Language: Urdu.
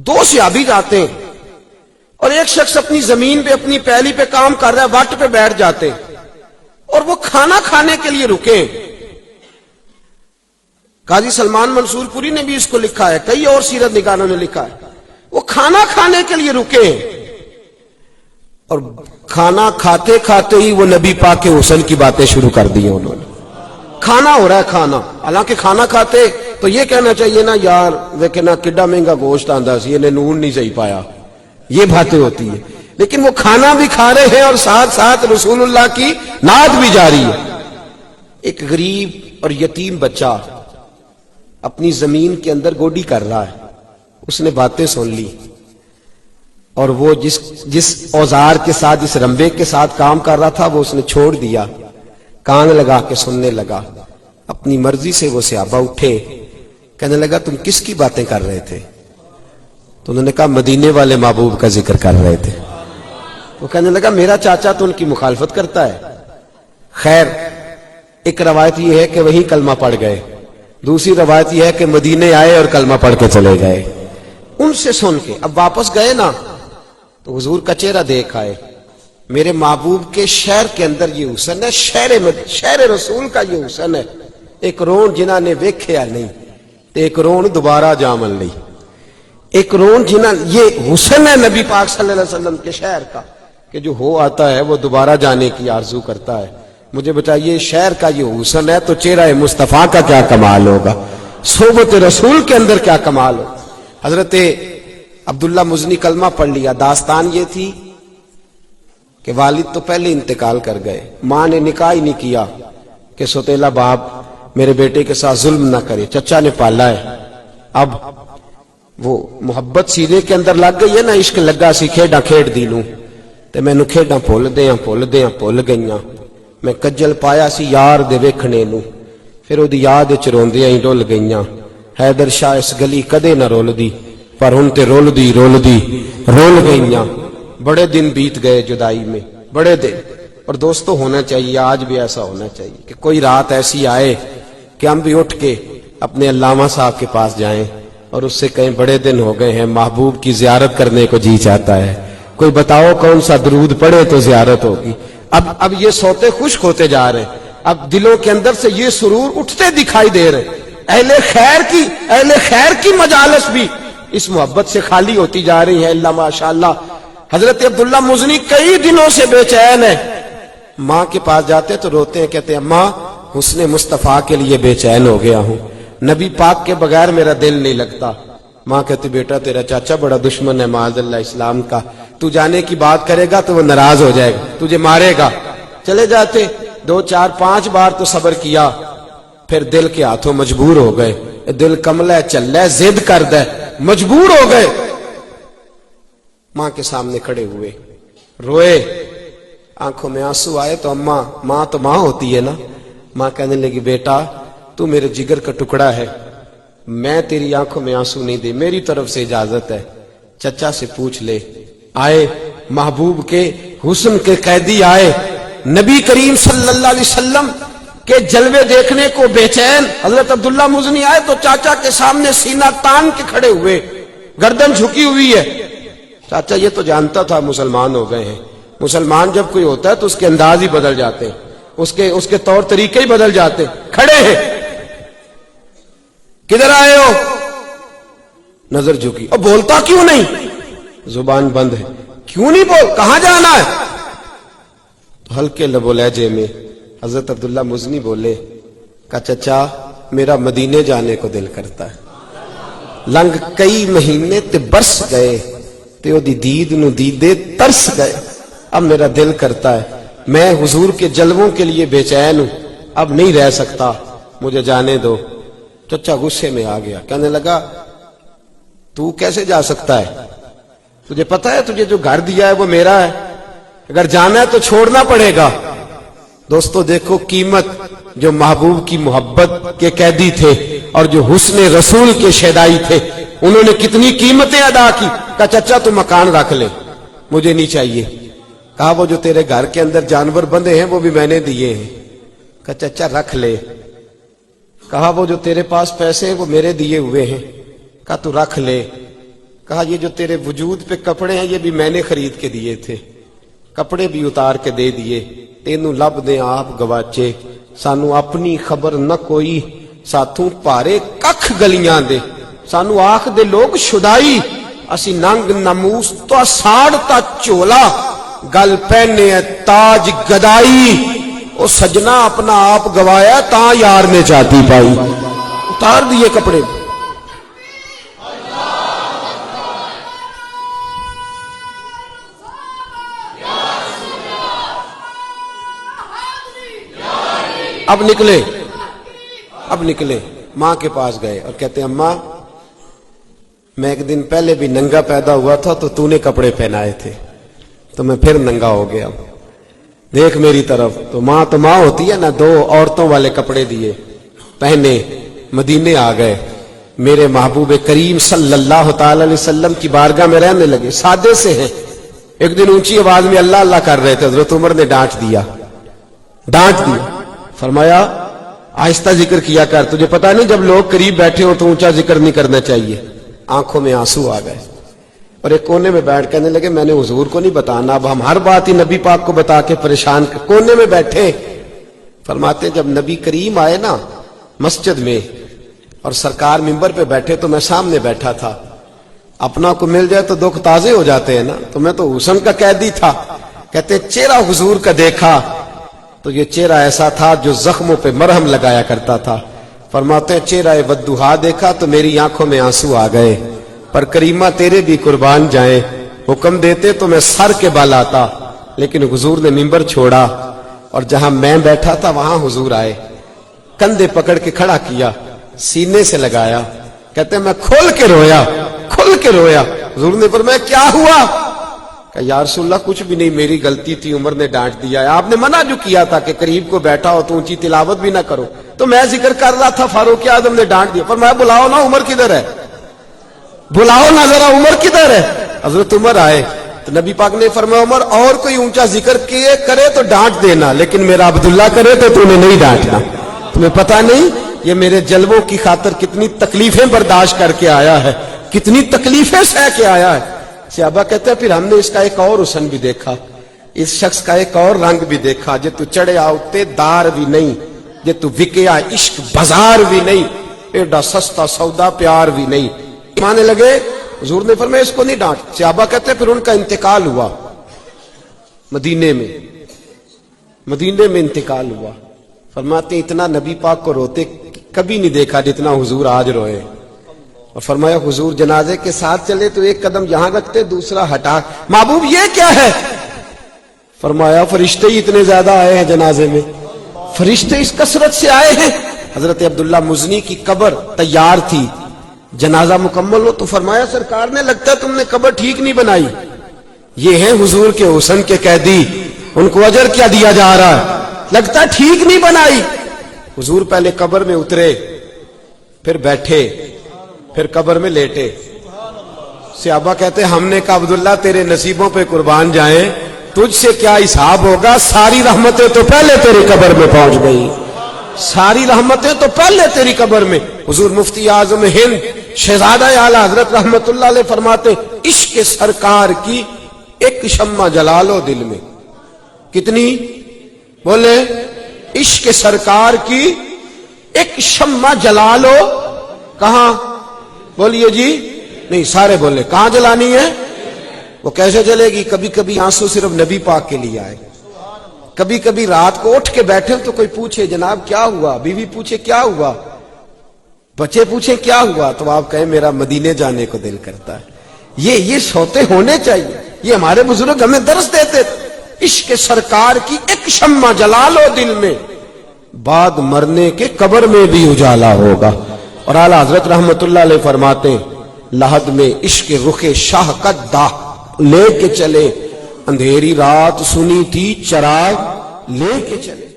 دو صحابی جاتے ہیں اور ایک شخص اپنی زمین پہ اپنی پیلی پہ کام کر رہا ہے، وٹ پہ بیٹھ جاتے ہیں اور وہ کھانا کھانے کے لیے رکے۔ قاضی سلمان منصور پوری نے بھی اس کو لکھا ہے، کئی اور سیرت نگاروں نے لکھا ہے، وہ کھانا کھانے کے لیے رکے اور کھانا کھاتے کھاتے ہی وہ نبی پاک کے حسن کی باتیں شروع کر دی انہوں نے۔ کھانا ہو رہا ہے کھانا، حالانکہ کھانا کھاتے تو یہ کہنا چاہیے نا یار دیکھنا کڈا مہنگا گوشت آندا سی، انہیں نون نہیں صحیح پایا، یہ باتیں ہوتی ہیں، لیکن وہ کھانا بھی کھا رہے ہیں اور ساتھ ساتھ رسول اللہ کی نعت بھی جاری ہے۔ ایک غریب اور یتیم بچہ اپنی زمین کے اندر گوڈی کر رہا ہے، اس نے باتیں سن لی اور وہ جس اوزار کے ساتھ، جس رمبے کے ساتھ کام کر رہا تھا وہ اس نے چھوڑ دیا، کان لگا کے سننے لگا۔ اپنی مرضی سے وہ صحابہ اٹھے، کہنے لگا تم کس کی باتیں کر رہے تھے؟ تو انہوں نے کہا مدینے والے محبوب کا ذکر کر رہے تھے۔ وہ کہنے لگا میرا چاچا تو ان کی مخالفت کرتا ہے۔ خیر، ایک روایت یہ ہے کہ وہی کلمہ پڑھ گئے، دوسری روایت یہ ہے کہ مدینے آئے اور کلمہ پڑھ کے چلے گئے۔ ان سے سن کے اب واپس گئے نا تو حضور کا چہرہ دیکھ آئے، میرے محبوب کے شہر کے اندر یہ حسن ہے، شہر رسول کا یہ حسن ہے، ایک رون جنہاں نے ویکھیا نہیں تے ایک رون دوبارہ جامل نہیں، ایک رون جنہاں یہ حسن ہے نبی پاک صلی اللہ علیہ وسلم کے شہر کا کہ جو ہو آتا ہے وہ دوبارہ جانے کی آرزو کرتا ہے۔ مجھے بتائیے شہر کا یہ حسن ہے تو چہرہ مصطفیٰ کا کیا کمال ہوگا، صحبت رسول کے اندر کیا کمال ہوگا۔ حضرت عبداللہ مزنی کلمہ پڑھ لیا۔ داستان یہ تھی کہ والد تو پہلے انتقال کر گئے، ماں نے نکاح ہی نہیں کیا کہ سوتیلا باپ میرے بیٹے کے ساتھ ظلم نہ کرے، چچا نے پالا ہے۔ اب وہ محبت سینے کے اندر لگ گئی ہے نا، عشق لگا سی کھیڈاں کھیڈ دی نوں تے مینوں کھیڈاں بھول گئیاں، میں کجل پایا سی یار دے ویکھنے نوں، پھر اودی یاد وچ روندیاں ہی ڈل گئیاں۔ حیدر شاہ اس گلی کدے نہ رول دی، پر ہن تے رول دی رول گئیاں۔ بڑے دن بیت گئے جدائی میں، بڑے دن۔ اور دوستو ہونا چاہیے، آج بھی ایسا ہونا چاہیے کہ کوئی رات ایسی آئے کہ ہم بھی اٹھ کے اپنے علامہ صاحب کے پاس جائیں اور اس سے کہیں بڑے دن ہو گئے ہیں، محبوب کی زیارت کرنے کو جی چاہتا ہے، کوئی بتاؤ کون سا درود پڑھے تو زیارت ہوگی۔ اب یہ سوتے خشک ہوتے جا رہے ہیں، اب دلوں کے اندر سے یہ سرور اٹھتے دکھائی دے رہے ہیں۔ اہل خیر کی مجالس بھی اس محبت سے خالی ہوتی جا رہی ہے، اللہ ماشاءاللہ۔ حضرت عبداللہ مزنی کئی دنوں سے بے چین ہے، ماں کے پاس جاتے تو روتے ہیں، کہتے ہیں ماں حسن مصطفیٰ کے لیے بے چین ہو گیا ہوں، نبی پاک کے بغیر میرا دل نہیں لگتا۔ ماں کہتی بیٹا تیرا چاچا بڑا دشمن ہے معاذ اللہ اسلام کا، تو جانے کی بات کرے گا تو وہ ناراض ہو جائے گا، تجھے مارے گا۔ چلے جاتے، 2 4 5 بار تو صبر کیا، پھر دل کے ہاتھوں مجبور ہو گئے، دل کملا ہے چل ہے ضد کرد ہے، مجبور ہو گئے۔ ماں کے سامنے کھڑے ہوئے، روئے، آنکھوں میں آنسو آئے تو ماں تو ماں ہوتی ہے نا، ماں کہنے لگی بیٹا تو میرے جگر کا ٹکڑا ہے، میں تیری آنکھوں میں آنسو نہیں دے، میری طرف سے اجازت ہے، چچا سے پوچھ لے۔ آئے محبوب کے حسن کے قیدی آئے، نبی کریم صلی اللہ علیہ وسلم کے جلوے دیکھنے کو بے چین۔ حضرت عبداللہ مزنی آئے تو چاچا کے سامنے سینہ تان کے کھڑے ہوئے، گردن جھکی ہوئی ہے۔ چاچا یہ تو جانتا تھا مسلمان ہو گئے ہیں، مسلمان جب کوئی ہوتا ہے تو اس کے انداز ہی بدل جاتے ہیں، اس کے طور طریقے ہی بدل جاتے ہیں۔ کھڑے ہیں، کدھر آئے ہو؟ نظر جھکی، اب بولتا کیوں نہیں؟ زبان بند ہے، کیوں نہیں بول، کہاں جانا ہے؟ تو ہلکے لب و لہجے میں حضرت عبداللہ مزنی بولے، کہا چچا میرا مدینے جانے کو دل کرتا ہے، لنگ کئی مہینے تے برس گئے تے او دی دید نو دیدے ترس گئے، اب میرا دل کرتا ہے، میں حضور کے جلووں کے لیے بے چین ہوں، اب نہیں رہ سکتا، مجھے جانے دو۔ چچا غصے میں آ گیا، کہنے لگا تو کیسے جا سکتا ہے؟ تجھے پتا ہے تجھے جو گھر دیا ہے وہ میرا ہے، اگر جانا ہے تو چھوڑنا پڑے گا۔ دوستو دیکھو قیمت، جو محبوب کی محبت کے قیدی تھے اور جو حسن رسول کے شیدائی تھے، انہوں نے کتنی قیمتیں ادا کی۔ کہا چچا تو مکان رکھ لے، مجھے نہیں چاہیے۔ کہا وہ جو تیرے گھر کے اندر جانور بندے ہیں وہ بھی میں نے دیے ہیں۔ کہا چچا رکھ لے۔ کہا وہ جو تیرے پاس پیسے ہیں وہ میرے دیے ہوئے ہیں۔ کہا تو رکھ لے۔ کہا یہ جو تیرے وجود پہ کپڑے ہیں یہ بھی میں نے خرید کے دیے تھے، کپڑے بھی اتار کے دے دیے، تینوں لب دے آپ گواچے، سانو اپنی خبر نہ کوئی، ساتھوں پارے ککھ گلیاں دے، سانو آکھ دے لوگ شدائی، اسی ننگ نموس تو ساڑ تا چولا، گل پہنے تاج گدائی، او سجنا اپنا آپ گوایا تاں یار نے چاہتی پائی، اتار دیے کپڑے۔ اب نکلے ماں کے پاس گئے اور کہتے ہیں اماں میں ایک دن پہلے بھی ننگا پیدا ہوا تھا تو نے کپڑے پہنائے تھے تو میں پھر ننگا ہو گیا، دیکھ میری طرف۔ تو ماں ہوتی ہے نا، دو عورتوں والے کپڑے دیے، پہنے، مدینے آ گئے، میرے محبوب کریم صلی اللہ تعالی علیہ وسلم کی بارگاہ میں رہنے لگے، سادے سے ہیں۔ ایک دن اونچی آواز میں اللہ اللہ کر رہے تھے، حضرت عمر نے ڈانٹ دیا، فرمایا آہستہ ذکر کیا کر، تجھے پتا نہیں جب لوگ قریب بیٹھے ہو تو اونچا ذکر نہیں کرنا چاہیے۔ آنکھوں میں آنسو آ گئے اور ایک کونے میں بیٹھ کہنے لگے میں نے حضور کو نہیں بتانا، اب ہم ہر بات ہی نبی پاک کو بتا کے پریشان کونے میں بیٹھے۔ فرماتے جب نبی کریم آئے نا مسجد میں اور سرکار منبر پہ بیٹھے تو میں سامنے بیٹھا تھا، اپنا کو مل جائے تو دکھ تازے ہو جاتے ہیں نا، تو میں تو حسن کا قیدی تھا۔ کہتے چہرہ حضور کا دیکھا تو یہ چہرہ ایسا تھا جو زخموں پہ مرہم لگایا کرتا تھا۔ فرماتے ہیں چہرہ بددہا دیکھا تو میری آنکھوں میں آنسو آ گئے، پر کریمہ تیرے بھی قربان جائیں، حکم دیتے تو میں سر کے بال آتا، لیکن حضور نے منبر چھوڑا اور جہاں میں بیٹھا تھا وہاں حضور آئے، کندھے پکڑ کے کھڑا کیا، سینے سے لگایا، کہتے ہیں میں کھول کے رویا۔ حضور نے فرمایا کیا ہوا؟ کہ یا رسول اللہ کچھ بھی نہیں، میری غلطی تھی، عمر نے ڈانٹ دیا ہے، آپ نے منع جو کیا تھا کہ قریب کو بیٹھا ہو تو اونچی تلاوت بھی نہ کرو، تو میں ذکر کر رہا تھا، فاروق اعظم نے ڈانٹ دیا۔ فرمایا بلاؤ نا عمر کدھر ہے، بلاؤ نا ذرا عمر کدھر ہے۔ حضرت عمر آئے تو نبی پاک نے فرمایا عمر اور کوئی اونچا ذکر کیے کرے تو ڈانٹ دینا، لیکن میرا عبداللہ کرے تو نے نہیں ڈانٹنا، تمہیں پتا نہیں یہ میرے جلووں کی خاطر کتنی تکلیفیں برداشت کر کے آیا ہے، کتنی تکلیفیں سہ کے آیا ہے۔ صحابہ کہتے ہیں پھر ہم نے اس کا ایک اور حسن بھی دیکھا، اس شخص کا ایک اور رنگ بھی دیکھا، جے تو چڑھے آؤتے دار بھی نہیں، جے تو وکیا عشق بازار بھی نہیں، ایڈا سستا سودا پیار بھی نہیں۔ مانے لگے، حضور نے فرمایا اس کو نہیں ڈانٹ۔ صحابہ کہتے ہیں پھر ان کا انتقال ہوا، مدینے میں انتقال ہوا۔ فرماتے ہیں اتنا نبی پاک کو روتے کبھی نہیں دیکھا جتنا حضور آج روئے، اور فرمایا حضور جنازے کے ساتھ چلے تو ایک قدم یہاں رکھتے دوسرا ہٹا، محبوب یہ کیا ہے؟ فرمایا فرشتے ہی اتنے زیادہ آئے ہیں جنازے میں، فرشتے اس کثرت سے آئے ہیں۔ حضرت عبداللہ مزنی کی قبر تیار تھی، جنازہ مکمل ہو تو فرمایا سرکار نے لگتا ہے تم نے قبر ٹھیک نہیں بنائی، یہ ہیں حضور کے حسن کے قیدی، ان کو اجر کیا دیا جا رہا ہے، لگتا ہے ٹھیک نہیں بنائی۔ حضور پہلے قبر میں اترے، پھر بیٹھے، پھر قبر میں لیٹے۔ صحابہ کہتے ہم نے کہا عبداللہ تیرے نصیبوں پہ قربان جائیں، تجھ سے کیا حساب ہوگا، ساری رحمتیں تو پہلے تیری قبر میں پہنچ گئی، ساری رحمتیں تو پہلے تیری قبر میں۔ حضور مفتی اعظم ہند شہزادہ اعلیٰ حضرت رحمت اللہ علیہ فرماتے عشق سرکار کی ایک شمع جلا لو دل میں، کتنی بولے، عشق سرکار کی ایک شمع جلا لو، کہاں بولیے جی، نہیں سارے بولے کہاں جلانی ہے؟ وہ کیسے جلے گی؟ کبھی کبھی آنسو صرف نبی پاک کے لیے آئے، کبھی کبھی رات کو اٹھ کے بیٹھے تو کوئی پوچھے جناب کیا ہوا، بیوی پوچھے کیا ہوا، بچے پوچھے کیا ہوا، تو آپ کہیں میرا مدینے جانے کو دل کرتا ہے۔ یہ سوتے ہونے چاہیے، یہ ہمارے بزرگ ہمیں درس دیتے تھے، عشق سرکار کی ایک شمع جلا لو دل میں، بعد مرنے کے قبر میں بھی اجالا ہوگا۔ اور اعلیٰ حضرت رحمت اللہ علیہ فرماتے ہیں لحد میں عشق رخ شاہ کا داغ لے کے چلے، اندھیری رات سنی تھی چراغ لے کے چلے۔